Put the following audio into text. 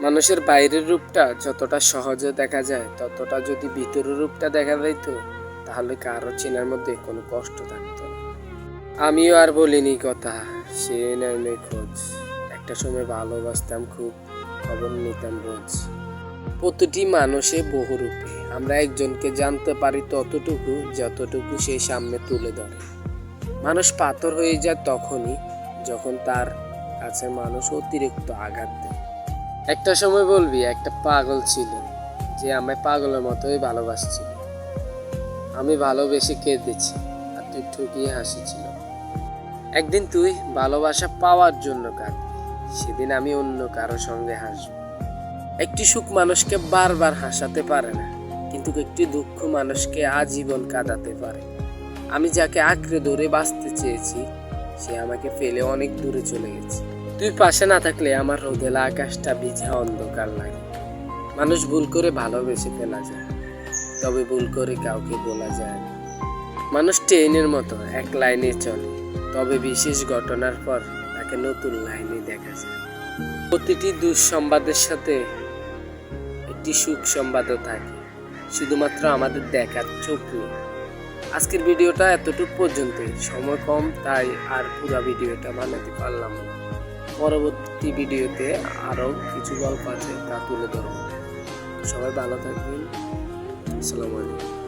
মানুষের বাইরের রূপটা যতটা সহজে দেখা যায়, ততটা যদি ভিতরের রূপটা দেখা যাইত, তাহলে কারো চেনার মধ্যে কোনো কষ্ট থাকতো না। আমিও আর বলিনি কথা, সে নেয় খোঁজ। একটা সময় ভালোবাসতাম খুব, খবর নিতাম রোজ। প্রতিটি মানুষে বহুরূপে, আমরা একজনকে জানতে পারি ততটুকু যতটুকু সে সামনে তুলে ধরে। মানুষ পাথর হয়ে যায় তখনই যখন তার কাছে মানুষ অতিরিক্ত আঘাত দেয়। একটা সময় বলবি একটা পাগল ছিল, যে আমায় পাগলের মতোই ভালোবাসছিল। আমি ভালোবেসে কেঁদেছি আর তুই ঠকিয়ে হাসিছিল। একদিন তুই ভালোবাসা পাওয়ার জন্য কাঁদবি, সেদিন আমি অন্য কারো সঙ্গে হাসব। একটি সুখ মানুষকে বারবার হাসাতে পারে না, কিন্তু একটি দুঃখ মানুষকে আজীবন কাঁদাতে পারে। আমি যাকে আঁকড়ে ধরে বাঁচতে চেয়েছি, সে আমাকে ফেলে অনেক দূরে চলে গেছে। তুই পাশে না থাকলে আমার রোদেলা আকাশটা ভিজা অন্ধকার লাগে। মানুষ ভুল করে ভালোবেসে ফেলা যায়, তবে ভুল করে কাউকে বলা যায় না। মানুষ ট্রেনের মতো এক লাইনে চলে, তবে বিশেষ ঘটনার পর তাকে নতুন লাইনে দেখা যায়। প্রতিটি দুঃসংবাদের সাথে একটি সুখ সংবাদও থাকে, শুধুমাত্র আমাদের দেখার চোখ নেই। আজকের ভিডিওটা এতটুকু পর্যন্তই, সময় কম তাই আর পুরো ভিডিওটা বানাতে পারলাম না। পরবর্তী ভিডিওতে আরও কিছু গল্প আছে, তা তুলে ধরব। সবাই ভালো থাকবেন। আসসালামু আলাইকুম।